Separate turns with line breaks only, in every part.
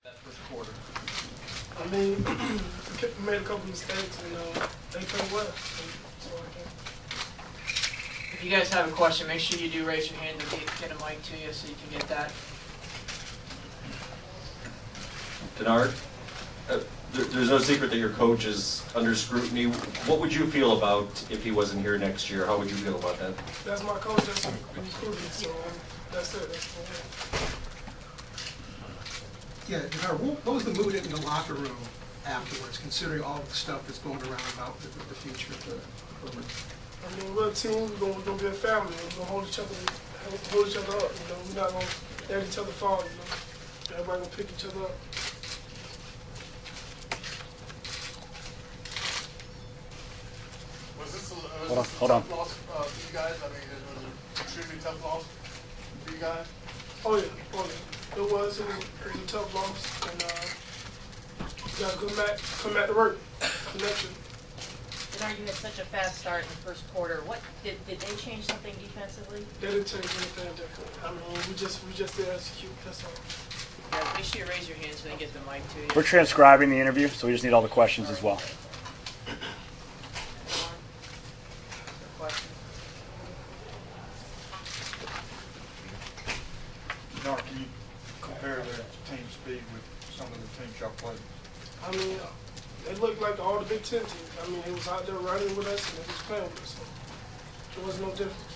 that first quarter?
I mean, we made a couple mistakes and they played well. So I can't.
If you guys have a question, make sure you do raise your hand and get a mic to you so you can get that.
Denard, there's no secret that your coach is under scrutiny. What would you feel about if he wasn't here next year? How would you feel about that?
That's my coach. That's scrutiny. So that's it. That's it.
Yeah, Denard, what was the mood in the locker room afterwards, considering all the stuff that's going around about the future of the program?
I mean, we're a team. We're gonna be a family. We're gonna hold each other up. We're not gonna let each other fall. Everybody gonna pick each other up.
Was this a
hold on.
tough loss for you guys? I mean, it was an extremely tough loss for you guys?
Oh yeah. It was a tough loss, and you gotta come back to work. Connection.
Denard, you had such a fast start in the first quarter. What did they change something defensively?
They didn't change anything different. I mean, we just didn't execute. That's all.
Yeah, make sure you raise your hand so they get the mic to you.
We're transcribing the interview, so we just need all the questions as well.
Denard, can you compare their team speed with some of the teams y'all played?
I mean, they looked like all the Big Ten teams. I mean, they was out there running with us and they was playing with us. So there was no difference.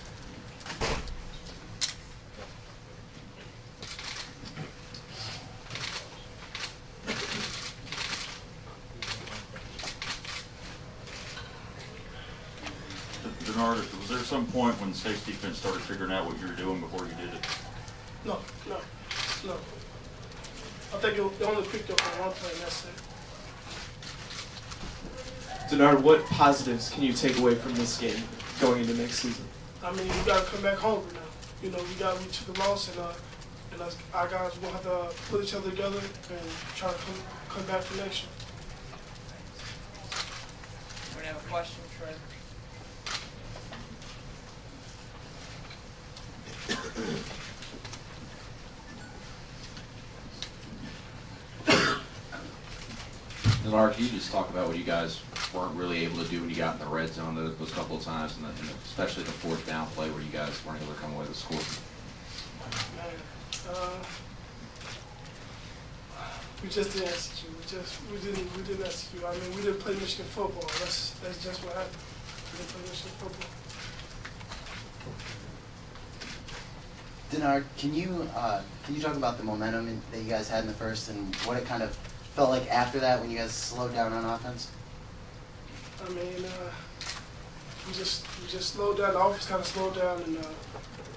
Denard, was there some point when State's defense started figuring out what you were doing before you did it?
No. I think it only picked up on one play, and that's it.
Denard, what positives can you take away from this game going into next season?
I mean, we got to come back hungry now. We took a loss, and our guys will have to put each other together and try to come back for next year.
We're going to have a question, Fred.
Denard, can you just talk about what you guys weren't really able to do when you got in the red zone those couple of times, and especially the fourth down play where you guys weren't able to come away with a score?
We just didn't execute. We didn't execute. I mean, we didn't play Michigan football. That's just what happened. We didn't play Michigan football.
Denard, can you talk about the momentum that you guys had in the first and what it kind of felt like after that when you guys slowed down on offense?
I mean, we just slowed down. The offense kind of slowed down, and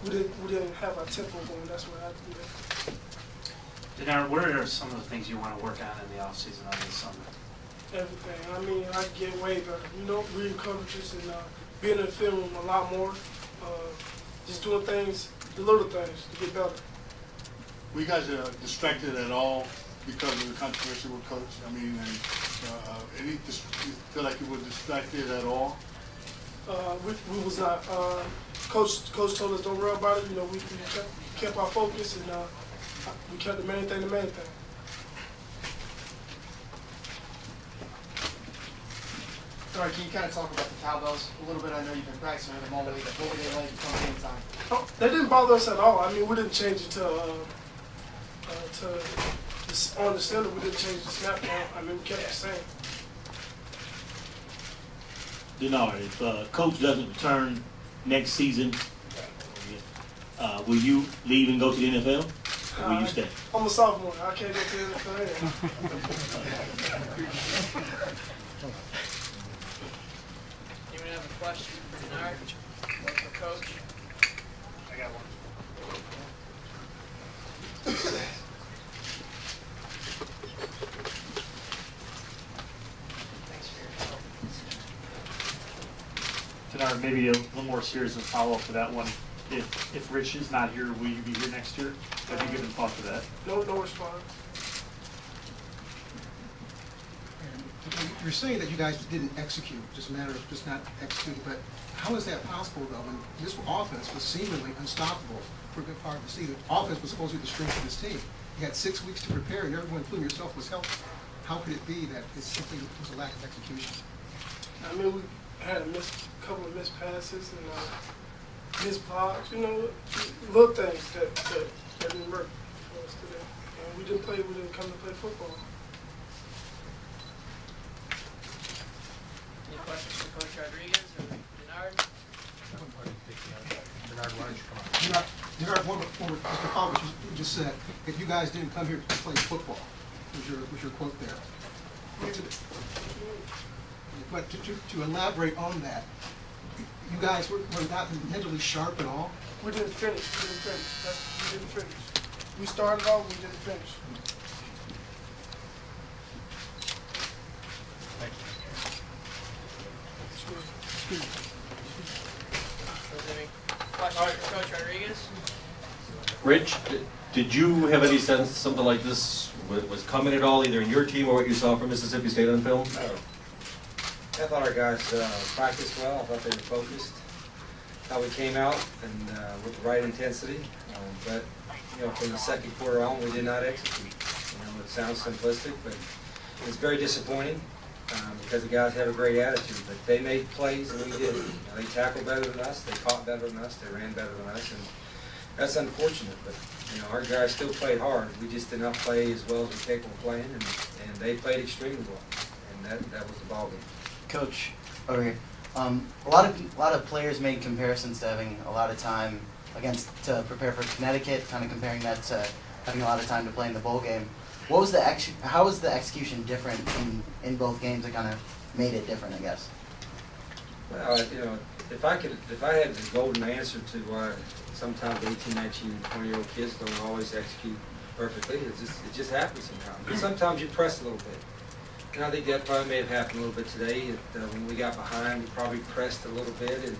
we didn't have our tempo going. That's what happened.
Denard, what are some of the things you want to work on in the offseason on this summer?
Everything. I mean, I get way better. Reading coverages and being in the film a lot more. Just doing things, the little things, to get better.
Were you guys distracted at all because of the controversy with Coach? I mean, and you feel like you were distracted at all?
We was not. Coach told us don't worry about it. We kept our focus and we kept the main thing.
Sorry, can you kind of talk about the cowbells a little bit? I know you've been practicing with them all week. What were they like come game time?
Oh, they didn't bother us at all. I mean, we didn't change it on the center. We didn't change the snap count. I mean, we kept it the same.
Denard, if Coach doesn't return next season, will you leave and go to the NFL, or will you stay?
I'm a sophomore. I can't go to the NFL.
Anyone have a question for Denard or for Coach?
I got one.
Thanks for your help.
Denard, maybe a little more serious and follow-up to that one. If Rich is not here, will you be here next year? Have you given thought to that?
No response.
You're saying that you guys didn't execute, just a matter of just not executing, but how is that possible though when this offense was seemingly unstoppable for a good part of the season? Offense was supposed to be the strength of this team. You had 6 weeks to prepare and everyone, including yourself, was healthy. How could it be that it simply was a lack of execution?
I mean, we had a couple of missed passes and missed blocks, you know, little things that didn't work for us today. And we didn't come to play football.
Any questions for Coach Rodriguez or Denard?
Denard, why don't you come on? Denard, one more, Mr. Fowler, you just said, if you guys didn't come here to play football, was your quote there. But to elaborate on that, you guys were not mentally sharp at all?
We didn't finish. We didn't finish. We started off, we didn't finish.
Thank you. Questions for Coach Rodriguez?
Rich, did you have any sense something like this was coming at all, either in your team or what you saw from Mississippi State on film?
No. I thought our guys practiced well. I thought they were focused. How we came out and with the right intensity, but you know, from the second quarter on, we did not execute. You know, it sounds simplistic, but it's very disappointing because the guys have a great attitude. But they made plays and we didn't. You know, they tackled better than us, they caught better than us, they ran better than us, and that's unfortunate. But you know, our guys still played hard. We just did not play as well as we're capable of playing, and they played extremely well, and that was the ball game.
Coach, over here. A lot of players made comparisons to having a lot of time to prepare for Connecticut, kind of comparing that to having a lot of time to play in the bowl game. How was the execution different in both games that kind of made it different, I guess?
Well, you know, if I had the golden answer to why sometimes 18, 19, 20-year-old kids don't always execute perfectly, it just happens sometimes. And sometimes you press a little bit. And I think that probably may have happened a little bit today. When we got behind, we probably pressed a little bit and,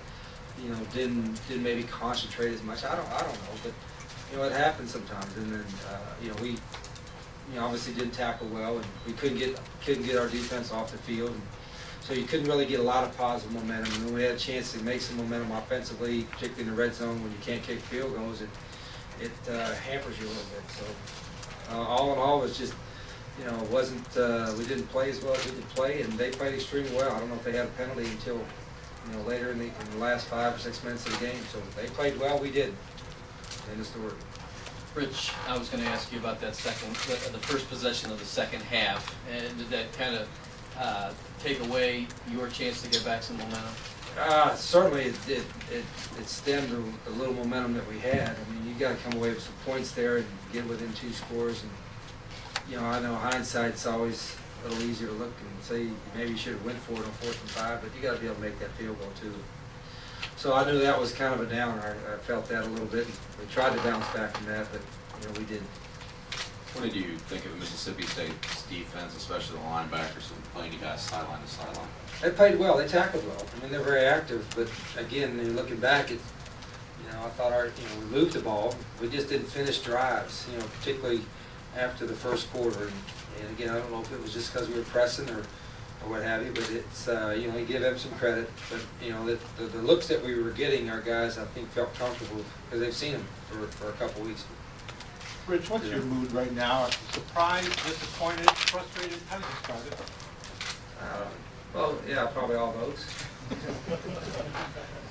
you know, didn't maybe concentrate as much. I don't know, but you know, it happens sometimes. And then you know, we obviously didn't tackle well, and we couldn't get our defense off the field. And so you couldn't really get a lot of positive momentum. And when we had a chance to make some momentum offensively, particularly in the red zone when you can't kick field goals, it hampers you a little bit. So all in all, it was just, you know, it wasn't, we didn't play as well as we could play, and they played extremely well. I don't know if they had a penalty until, you know, later in the last 5 or 6 minutes of the game. So they played well, we did. End of story.
Rich, I was going to ask you about that the first possession of the second half, and did that kind of take away your chance to get back some momentum?
Certainly it stemmed the little momentum that we had. I mean, you got to come away with some points there and get within 2 scores. And you know, I know hindsight's always a little easier to look and say maybe you should have went for it on 4th and 5, but you got to be able to make that field goal too. So I knew that was kind of a downer. I felt that a little bit. We tried to bounce back from that, but you know, we didn't.
What did you think of Mississippi State's defense, especially the linebackers who were playing you guys sideline to sideline?
They played well. They tackled well. I mean, they're very active. But again, looking back, you know, I thought we moved the ball. We just didn't finish drives. You know, particularly after the first quarter. And again, I don't know if it was just because we were pressing or what have you, but it's, you know, you give them some credit. But, you know, the looks that we were getting, our guys, I think, felt comfortable because they've seen them for a couple weeks.
Rich, what's your mood right now? Surprised, disappointed, frustrated? How do you describe it?
Well, yeah, probably all those.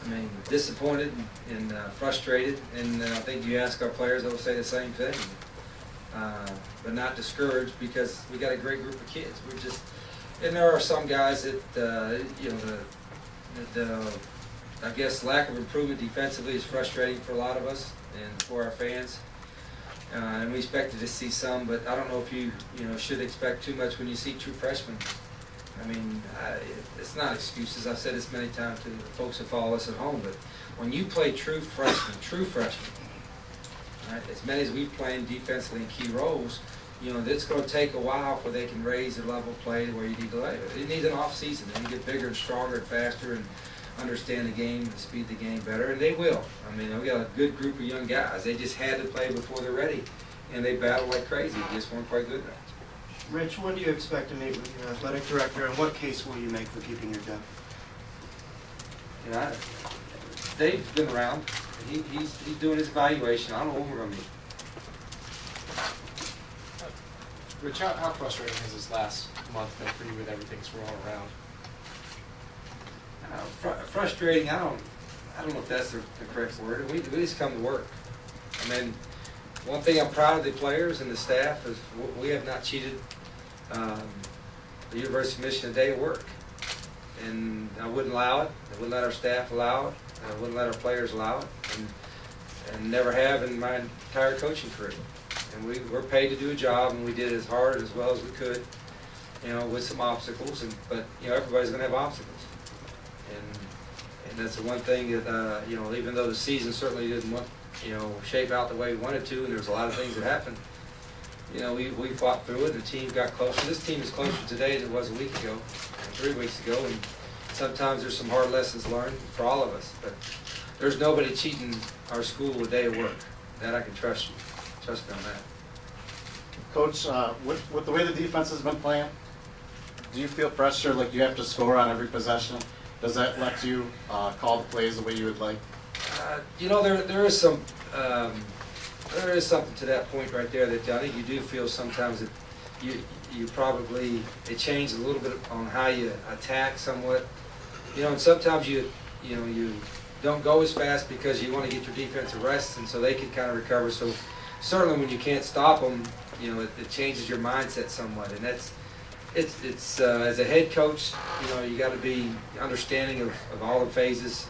I mean, disappointed and frustrated. And I think you ask our players, they'll say the same thing. But not discouraged because we got a great group of kids. We're just, and there are some guys that you know, the I guess lack of improvement defensively is frustrating for a lot of us and for our fans. And we expected to see some, but I don't know if you should expect too much when you see true freshmen. I mean, it's not excuses. I've said this many times to the folks that follow us at home, but when you play true freshmen, right, as many as we play defensively in key roles, you know, it's going to take a while before they can raise their level of play where you need to lay. It needs an off season. They need to get bigger and stronger and faster and understand the game and speed the game better, and they will. I mean, we got a good group of young guys. They just had to play before they're ready, and they battle like crazy. They just weren't quite good enough.
Rich, when do you expect to meet with your athletic director, and what case will you make for keeping your job?
You know, Dave's been around. He's doing his evaluation. I don't know when we're going to meet.
Rich, how frustrating has this last month been for you with everything swirling around?
Frustrating. I don't know if that's the correct word. We just come to work. I mean, one thing I'm proud of the players and the staff is we have not cheated the University of Michigan a day of work, and I wouldn't allow it. I wouldn't let our staff allow it. I wouldn't let our players allow it, and never have in my entire coaching career. And we're paid to do a job, and we did as hard as well as we could, you know, with some obstacles. But you know, everybody's going to have obstacles, and that's the one thing that you know, even though the season certainly didn't shape out the way we wanted to, and there was a lot of things that happened. You know, we fought through it, and the team got closer. This team is closer today than it was a week ago, and 3 weeks ago, and sometimes there's some hard lessons learned for all of us. But there's nobody cheating our school a day of work. That I can trust you. Trust me on that.
Coach, with the way the defense has been playing, do you feel pressure like you have to score on every possession? Does that let you call the plays the way you would like?
You know, there is something to that point right there that I think you do feel sometimes that you probably, it changes a little bit on how you attack somewhat. You know, and sometimes you don't go as fast because you want to get your defense a rest, and so they can kind of recover. So certainly when you can't stop them, you know, it changes your mindset somewhat, and it's as a head coach, you know, you got to be understanding of all the phases,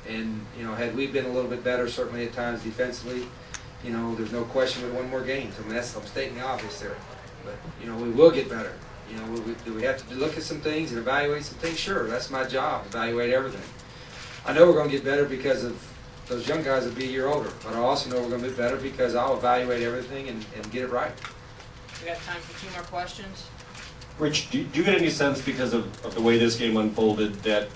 and you know, had we been a little bit better, certainly at times defensively, you know, there's no question we'd won more games. I mean, I'm stating the obvious there, but you know, we will get better. You know, do we have to look at some things and evaluate some things? Sure, that's my job, evaluate everything. I know we're going to get better because of those young guys will be a year older, but I also know we're going to be better because I'll evaluate everything and get it right.
We got time for 2 more questions.
Rich, do you get any sense, because of the way this game unfolded, that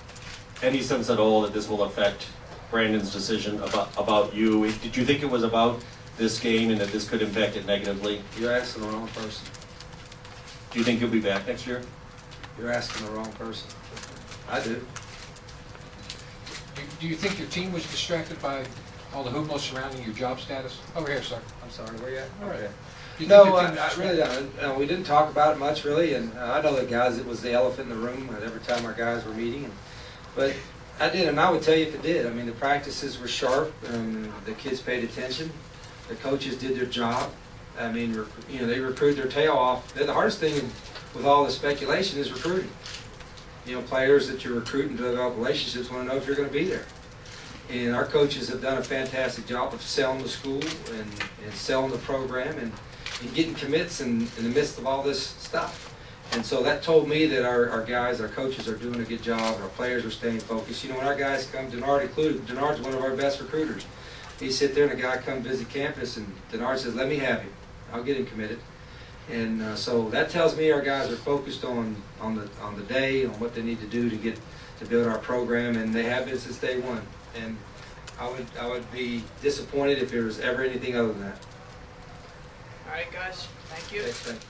any sense at all that this will affect Brandon's decision about you? Did you think it was about this game and that this could impact it negatively?
You're asking the wrong person.
Do you think he'll be back next year?
You're asking the wrong person. I do.
Do you think your team was distracted by all the hoopla surrounding your job status? Over here, sir.
I'm sorry, where you at?
All right.
Okay.
No,
I really don't. We didn't talk about it much, really, and I know the guys, it was the elephant in the room every time our guys were meeting. But I did, and I would tell you if it did. I mean, the practices were sharp, and the kids paid attention. The coaches did their job. I mean, you know, they recruited their tail off. The hardest thing with all the speculation is recruiting. You know, players that you're recruiting to develop relationships want to know if you're going to be there. And our coaches have done a fantastic job of selling the school and selling the program and getting commits in the midst of all this stuff. And so that told me that our guys, our coaches are doing a good job, our players are staying focused. You know, when our guys come, Denard included, Denard's one of our best recruiters. He sit there and a guy come visit campus and Denard says, let me have him. I'll get him committed. And so that tells me our guys are focused on the day, on what they need to do to build our program, and they have been since day one. And I would be disappointed if there was ever anything other than that.
All right, guys. Thank you.
Thanks,